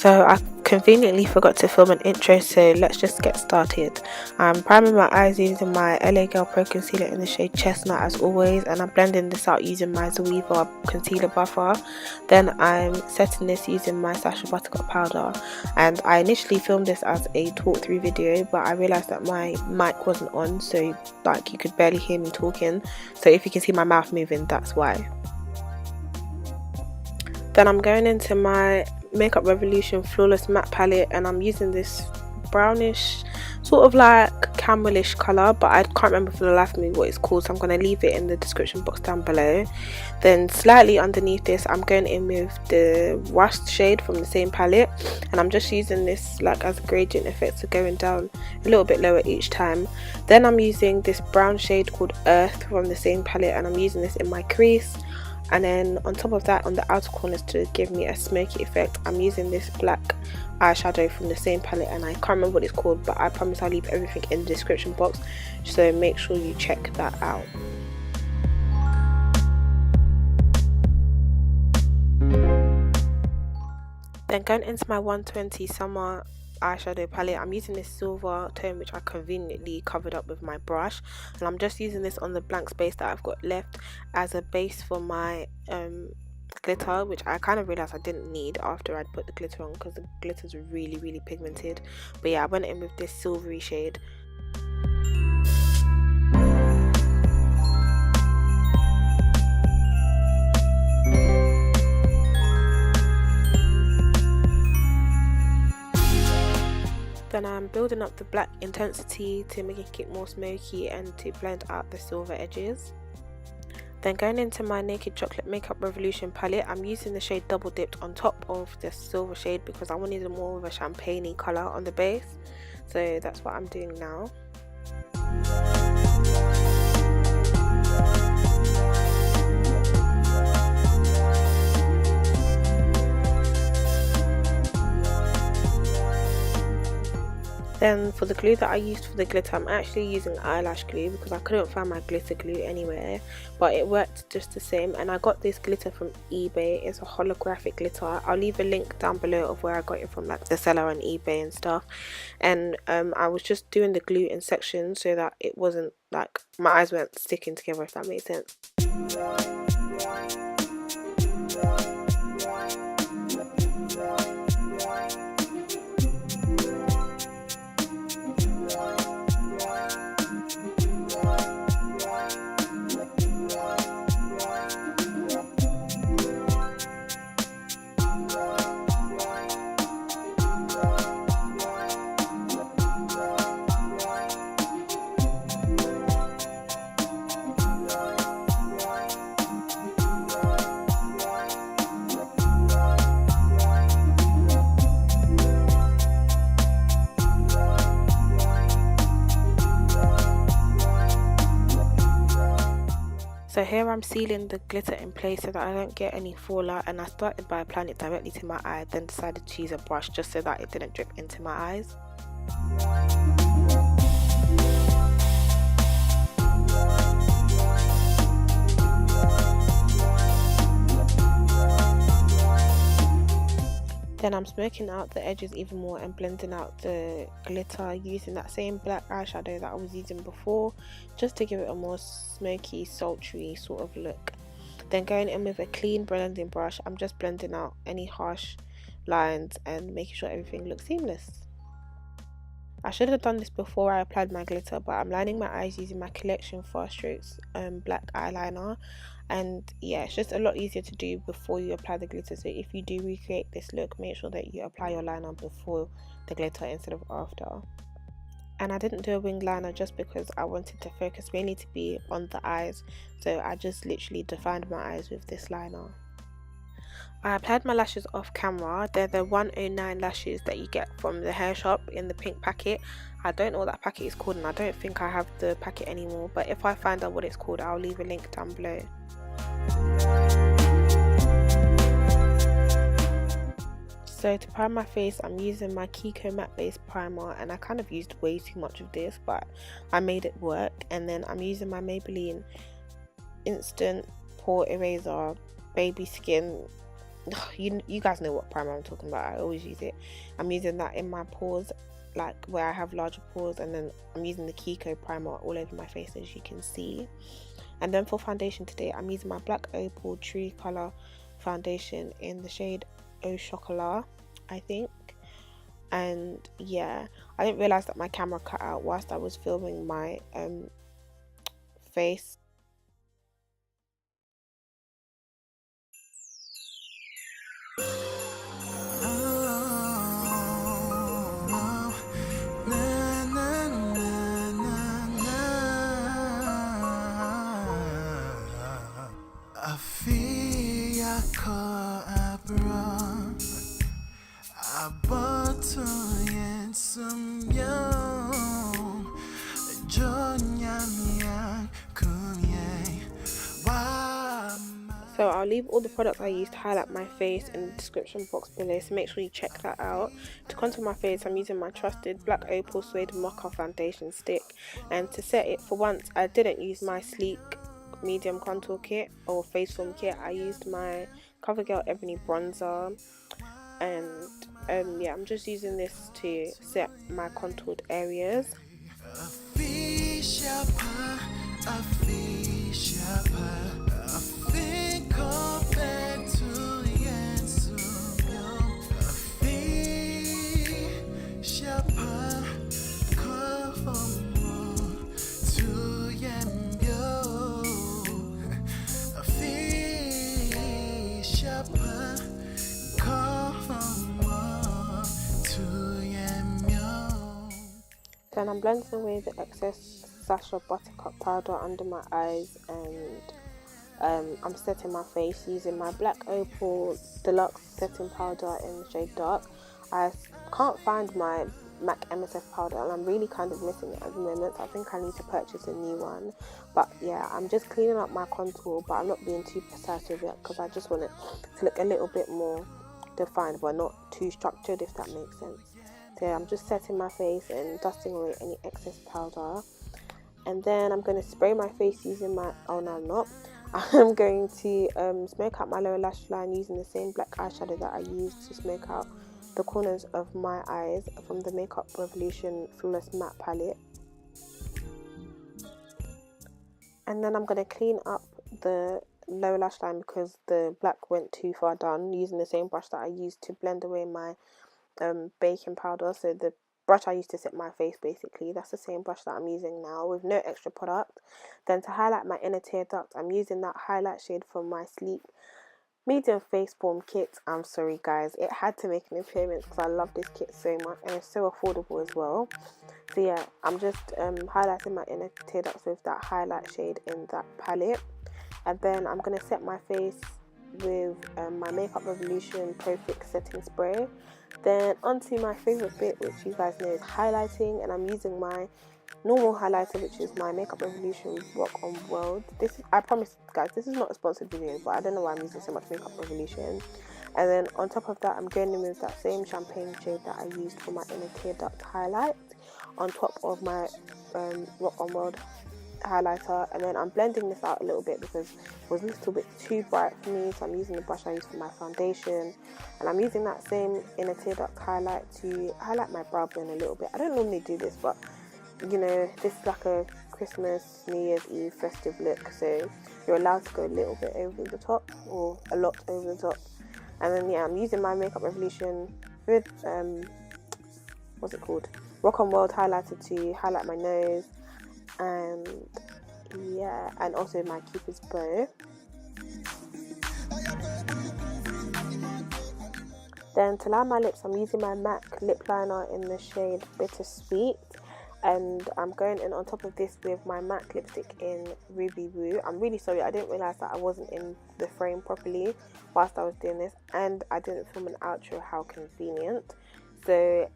So I conveniently forgot to film an intro, so let's just get started. I'm priming my eyes using my LA Girl Pro Concealer in the shade Chestnut as always, and I'm blending this out using my Zoeva concealer buffer. Then I'm setting this using my Sacha Buttercup powder, and I initially filmed this as a talk through video, but I realised that my mic wasn't on, so like you could barely hear me talking. So if you can see my mouth moving, that's why. Then I'm going into my Makeup Revolution Flawless Matte Palette, and I'm using this brownish, sort of like camelish colour, but I can't remember for the life of me what it's called, so I'm going to leave it in the description box down below. Then slightly underneath this, I'm going in with the Rust shade from the same palette, and I'm just using this like as a gradient effect, so going down a little bit lower each time. Then I'm using this brown shade called Earth from the same palette, and I'm using this in my crease. And then on top of that, on the outer corners to give me a smoky effect, I'm using this black eyeshadow from the same palette, and I can't remember what it's called, but I promise I'll leave everything in the description box, so make sure you check that out. Then going into my 120 Summer eyeshadow palette, I'm using this silver tone which I conveniently covered up with my brush, and I'm just using this on the blank space that I've got left as a base for my glitter, which I kind of realized I didn't need after I'd put the glitter on because the glitter's really pigmented. But yeah, I went in with this silvery shade. Then I'm building up the black intensity to make it more smoky and to blend out the silver edges. Then going into my Naked Chocolate Makeup Revolution palette, I'm using the shade Double Dipped on top of the silver shade because I wanted more of a champagne-y colour on the base. So that's what I'm doing now. Then for the glue that I used for the glitter, I'm actually using eyelash glue because I couldn't find my glitter glue anywhere, but it worked just the same. And I got this glitter from eBay. It's a holographic glitter. I'll leave a link down below of where I got it from, like the seller on eBay and stuff. And I was just doing the glue in sections so that it wasn't like my eyes weren't sticking together, if that makes sense. So here I'm sealing the glitter in place so that I don't get any fallout, and I started by applying it directly to my eye, then decided to use a brush just so that it didn't drip into my eyes. Then I'm smoking out the edges even more and blending out the glitter using that same black eyeshadow that I was using before, just to give it a more smoky, sultry sort of look. Then going in with a clean blending brush, I'm just blending out any harsh lines and making sure everything looks seamless. I should have done this before I applied my glitter, but I'm lining my eyes using my Collection Fast Strokes black eyeliner. And yeah, it's just a lot easier to do before you apply the glitter. So if you do recreate this look, make sure that you apply your liner before the glitter instead of after. And I didn't do a wing liner just because I wanted the focus mainly to be on the eyes, so I just literally defined my eyes with this liner. I applied my lashes off camera. They're the 109 lashes that you get from the hair shop in the pink packet. I don't know what that packet is called, and I don't think I have the packet anymore, but if I find out what it's called, I'll leave a link down below. So to prime my face, I'm using my Kiko matte base primer, and I kind of used way too much of this, but I made it work. And then I'm using my Maybelline Instant Pore Eraser Baby Skin you guys know what primer I'm talking about. I always use it. I'm using that in my pores, like where I have larger pores, and then I'm using the Kiko primer all over my face, as you can see. And then for foundation today, I'm using my black Opal True Color foundation in the shade Au Chocolat, I think. And yeah, I didn't realize that my camera cut out whilst I was filming my face. So I'll leave all the products I used to highlight my face in the description box below, so make sure you check that out. To contour my face, I'm using my trusted black Opal Suede Mocha foundation stick, and to set it, for once I didn't use my sleek medium contour kit or face form kit. I used my CoverGirl Ebony bronzer, and yeah, I'm just using this to set my contoured areas. Then I'm blending away the excess Sacha Buttercup powder under my eyes, and I'm setting my face using my black Opal Deluxe setting powder in the shade Dark. I can't find my MAC MSF powder, and I'm really kind of missing it at the moment, so I think I need to purchase a new one. But yeah, I'm just cleaning up my contour, but I'm not being too precise with it because I just want it to look a little bit more defined but not too structured, if that makes sense. So I'm just setting my face and dusting away any excess powder, and then I'm going to spray my face using my, oh no I'm not, I'm going to smoke out my lower lash line using the same black eyeshadow that I used to smoke out the corners of my eyes from the Makeup Revolution Flawless Matte palette. And then I'm going to clean up the lower lash line because the black went too far down, using the same brush that I used to blend away my baking powder. So the brush I used to set my face, basically, that's the same brush that I'm using now with no extra product. Then to highlight my inner tear duct, I'm using that highlight shade from my Sleep medium face form kit. I'm sorry guys, it had to make an appearance because I love this kit so much and it's so affordable as well. So yeah, I'm just highlighting my inner tear ducts with that highlight shade in that palette, and then I'm going to set my face with my Makeup Revolution Pro Fix setting spray. Then onto my favourite bit, which you guys know is highlighting, and I'm using my normal highlighter, which is my Makeup Revolution Rock on World. This, I promise guys, this is not a sponsored video, but I don't know why I'm using so much Makeup Revolution. And then on top of that, I'm going in with that same champagne shade that I used for my inner tear duct highlight on top of my Rock on World highlighter, and then I'm blending this out a little bit because it was a little bit too bright for me, so I'm using the brush I used for my foundation, and I'm using that same inner tear duct highlight to highlight my brow bone a little bit. I don't normally do this, but you know, this is like a Christmas, New Year's Eve festive look, so you're allowed to go a little bit over the top or a lot over the top. And then yeah, I'm using my Makeup Revolution with what's it called, Rock on World highlighter to highlight my nose, and yeah, and also my Cupid's bow. Then to line my lips, I'm using my MAC lip liner in the shade Bittersweet, and I'm going in on top of this with my MAC lipstick in Ruby Woo. I'm really sorry, I didn't realise that I wasn't in the frame properly whilst I was doing this, and I didn't film an outro. How convenient. So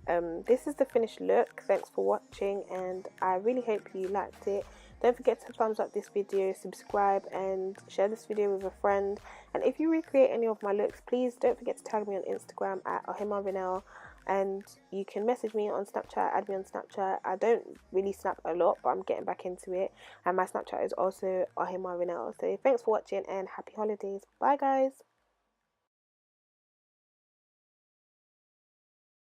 this is the finished look. Thanks for watching, and I really hope you liked it. Don't forget to thumbs up this video, subscribe, and share this video with a friend. And if you recreate any of my looks, please don't forget to tag me on Instagram at Afehyipa, and you can message me on Snapchat, add me on Snapchat. I don't really snap a lot, but I'm getting back into it, and my Snapchat is also Afehyipa. So thanks for watching and happy holidays. Bye guys.